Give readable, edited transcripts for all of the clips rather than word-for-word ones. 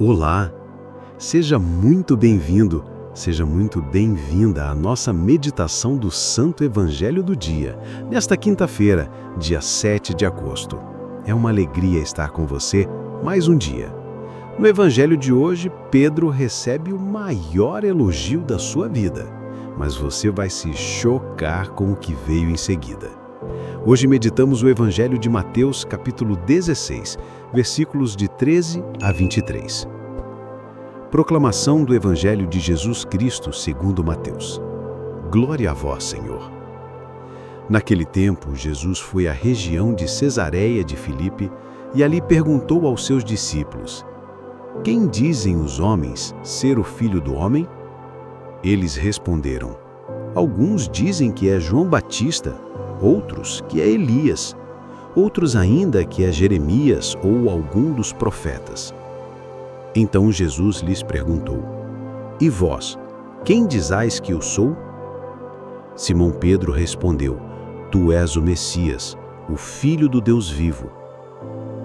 Olá! Seja muito bem-vindo, seja muito bem-vinda à nossa meditação do Santo Evangelho do Dia, nesta quinta-feira, dia 7 de agosto. É uma alegria estar com você mais um dia. No Evangelho de hoje, Pedro recebe o maior elogio da sua vida, mas você vai se chocar com o que veio em seguida. Hoje meditamos o Evangelho de Mateus, capítulo 16, versículos de 13 a 23. Proclamação do Evangelho de Jesus Cristo segundo Mateus. Glória a vós, Senhor. Naquele tempo, Jesus foi à região de Cesareia de Filipe e ali perguntou aos seus discípulos: Quem dizem os homens ser o Filho do Homem? Eles responderam: Alguns dizem que é João Batista, outros que é Elias, outros ainda que é Jeremias ou algum dos profetas. Então Jesus lhes perguntou: E vós, quem dizais que eu sou? Simão Pedro respondeu: Tu és o Messias, o Filho do Deus vivo.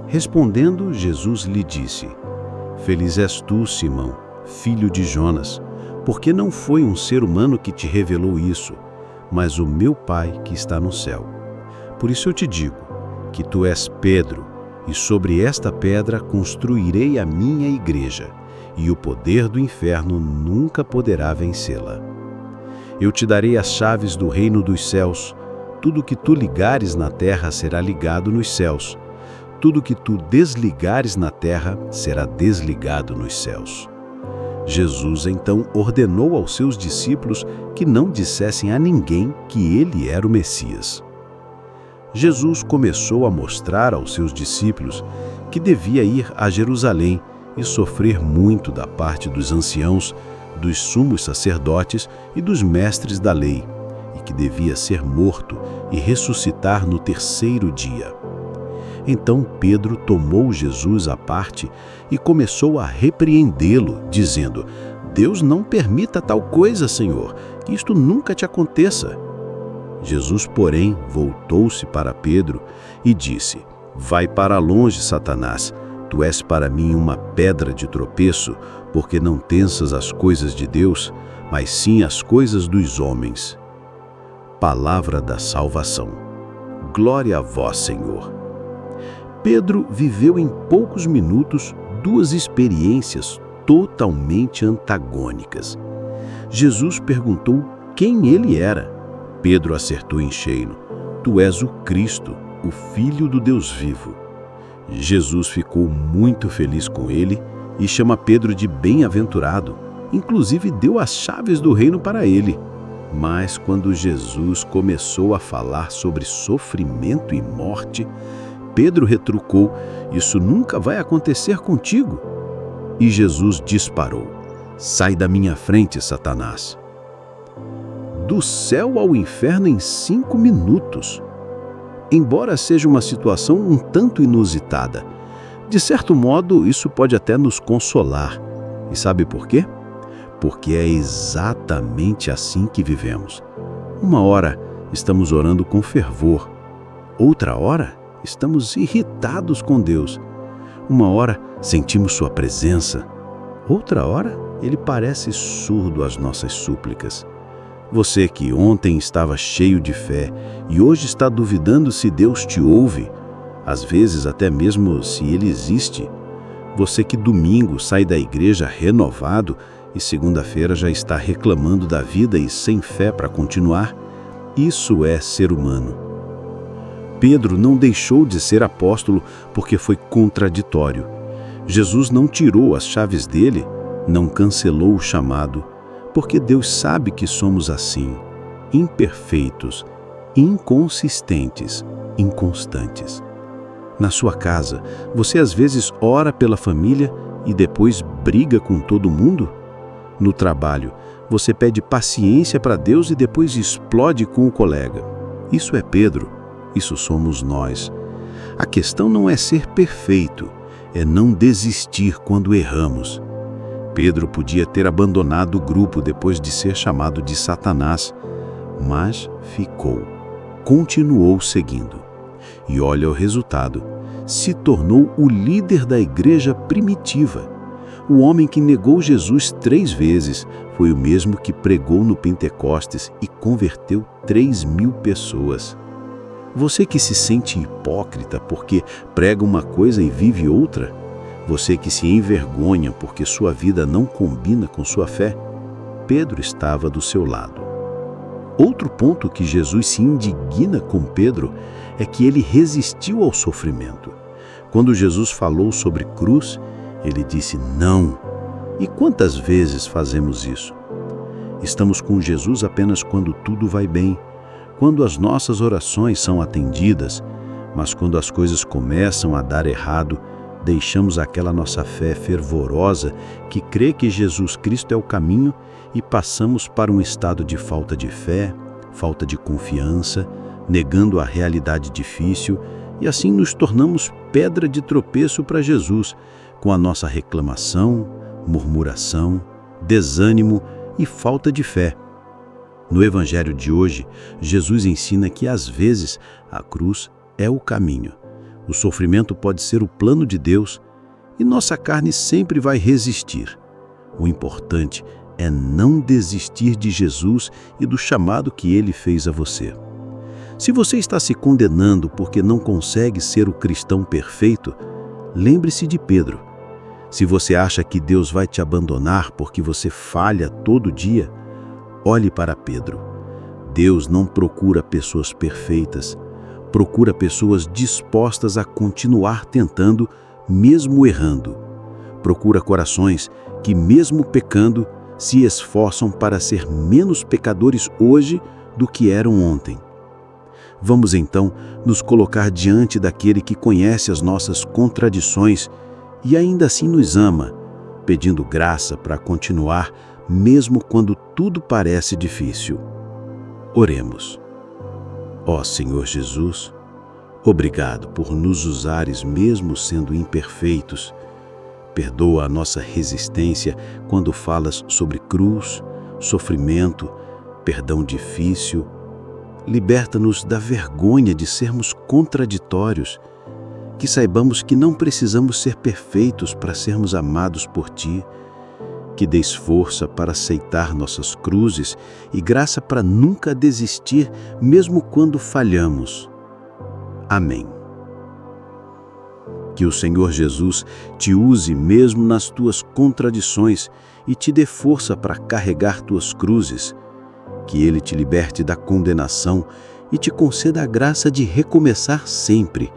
Respondendo, Jesus lhe disse: Feliz és tu, Simão, filho de Jonas, porque não foi um ser humano que te revelou isso, mas o meu Pai que está no céu. Por isso eu te digo que tu és Pedro, e sobre esta pedra construirei a minha igreja, e o poder do inferno nunca poderá vencê-la. Eu te darei as chaves do reino dos céus. Tudo que tu ligares na terra será ligado nos céus. Tudo que tu desligares na terra será desligado nos céus. Jesus então ordenou aos seus discípulos que não dissessem a ninguém que ele era o Messias. Jesus começou a mostrar aos seus discípulos que devia ir a Jerusalém e sofrer muito da parte dos anciãos, dos sumos sacerdotes e dos mestres da lei, e que devia ser morto e ressuscitar no terceiro dia. Então Pedro tomou Jesus à parte e começou a repreendê-lo, dizendo: Deus não permita tal coisa, Senhor, que isto nunca te aconteça. Jesus, porém, voltou-se para Pedro e disse: Vai para longe, Satanás, tu és para mim uma pedra de tropeço, porque não pensas as coisas de Deus, mas sim as coisas dos homens. Palavra da salvação. Glória a vós, Senhor. Pedro viveu em poucos minutos duas experiências totalmente antagônicas. Jesus perguntou quem ele era. Pedro acertou em cheio: Tu és o Cristo, o Filho do Deus vivo. Jesus ficou muito feliz com ele e chama Pedro de bem-aventurado. Inclusive deu as chaves do reino para ele. Mas quando Jesus começou a falar sobre sofrimento e morte, Pedro retrucou: Isso nunca vai acontecer contigo. E Jesus disparou: Sai da minha frente, Satanás. Do céu ao inferno em 5 minutos. Embora seja uma situação um tanto inusitada, de certo modo isso pode até nos consolar. E sabe por quê? Porque é exatamente assim que vivemos. Uma hora estamos orando com fervor, outra hora estamos irritados com Deus. Uma hora sentimos sua presença, outra hora ele parece surdo às nossas súplicas. Você que ontem estava cheio de fé e hoje está duvidando se Deus te ouve, às vezes até mesmo se Ele existe. Você que domingo sai da igreja renovado e segunda-feira já está reclamando da vida e sem fé para continuar, isso é ser humano. Pedro não deixou de ser apóstolo porque foi contraditório. Jesus não tirou as chaves dele, não cancelou o chamado, porque Deus sabe que somos assim, imperfeitos, inconsistentes, inconstantes. Na sua casa, você às vezes ora pela família e depois briga com todo mundo? No trabalho, você pede paciência para Deus e depois explode com o colega. Isso é Pedro, isso somos nós. A questão não é ser perfeito, é não desistir quando erramos. Pedro podia ter abandonado o grupo depois de ser chamado de Satanás, mas ficou, continuou seguindo. E olha o resultado, se tornou o líder da igreja primitiva. O homem que negou Jesus 3 vezes foi o mesmo que pregou no Pentecostes e converteu 3.000 pessoas. Você que se sente hipócrita porque prega uma coisa e vive outra, você que se envergonha porque sua vida não combina com sua fé, Pedro estava do seu lado. Outro ponto que Jesus se indigna com Pedro é que ele resistiu ao sofrimento. Quando Jesus falou sobre cruz, ele disse não. E quantas vezes fazemos isso? Estamos com Jesus apenas quando tudo vai bem, quando as nossas orações são atendidas, mas quando as coisas começam a dar errado, deixamos aquela nossa fé fervorosa que crê que Jesus Cristo é o caminho e passamos para um estado de falta de fé, falta de confiança, negando a realidade difícil e assim nos tornamos pedra de tropeço para Jesus, com a nossa reclamação, murmuração, desânimo e falta de fé. No Evangelho de hoje, Jesus ensina que às vezes a cruz é o caminho. O sofrimento pode ser o plano de Deus e nossa carne sempre vai resistir. O importante é não desistir de Jesus e do chamado que Ele fez a você. Se você está se condenando porque não consegue ser o cristão perfeito, lembre-se de Pedro. Se você acha que Deus vai te abandonar porque você falha todo dia, olhe para Pedro. Deus não procura pessoas perfeitas, procura pessoas dispostas a continuar tentando, mesmo errando. Procura corações que, mesmo pecando, se esforçam para ser menos pecadores hoje do que eram ontem. Vamos então nos colocar diante daquele que conhece as nossas contradições e ainda assim nos ama, pedindo graça para continuar, mesmo quando tudo parece difícil. Oremos. Ó Senhor Jesus, obrigado por nos usares mesmo sendo imperfeitos. Perdoa a nossa resistência quando falas sobre cruz, sofrimento, perdão difícil. Liberta-nos da vergonha de sermos contraditórios, que saibamos que não precisamos ser perfeitos para sermos amados por Ti, que dês força para aceitar nossas cruzes e graça para nunca desistir, mesmo quando falhamos. Amém. Que o Senhor Jesus te use mesmo nas tuas contradições e te dê força para carregar tuas cruzes. Que Ele te liberte da condenação e te conceda a graça de recomeçar sempre.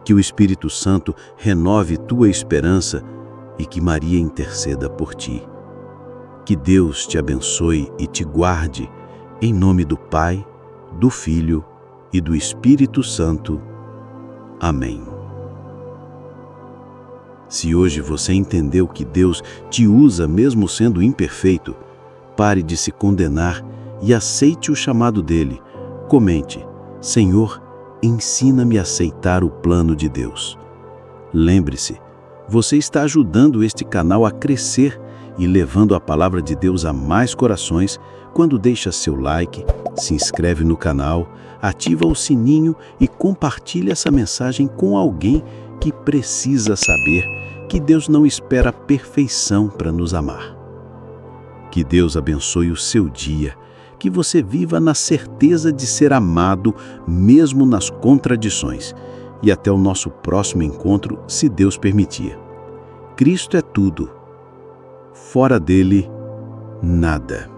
Que o Espírito Santo renove tua esperança e que Maria interceda por ti. Que Deus te abençoe e te guarde, em nome do Pai, do Filho e do Espírito Santo. Amém. Se hoje você entendeu que Deus te usa mesmo sendo imperfeito, pare de se condenar e aceite o chamado dele. Comente: Senhor, ensina-me a aceitar o plano de Deus. Lembre-se, você está ajudando este canal a crescer e levando a palavra de Deus a mais corações quando deixa seu like, se inscreve no canal, ativa o sininho e compartilha essa mensagem com alguém que precisa saber que Deus não espera a perfeição para nos amar. Que Deus abençoe o seu dia, que você viva na certeza de ser amado mesmo nas contradições. E até o nosso próximo encontro, se Deus permitir. Cristo é tudo. Fora dele, nada.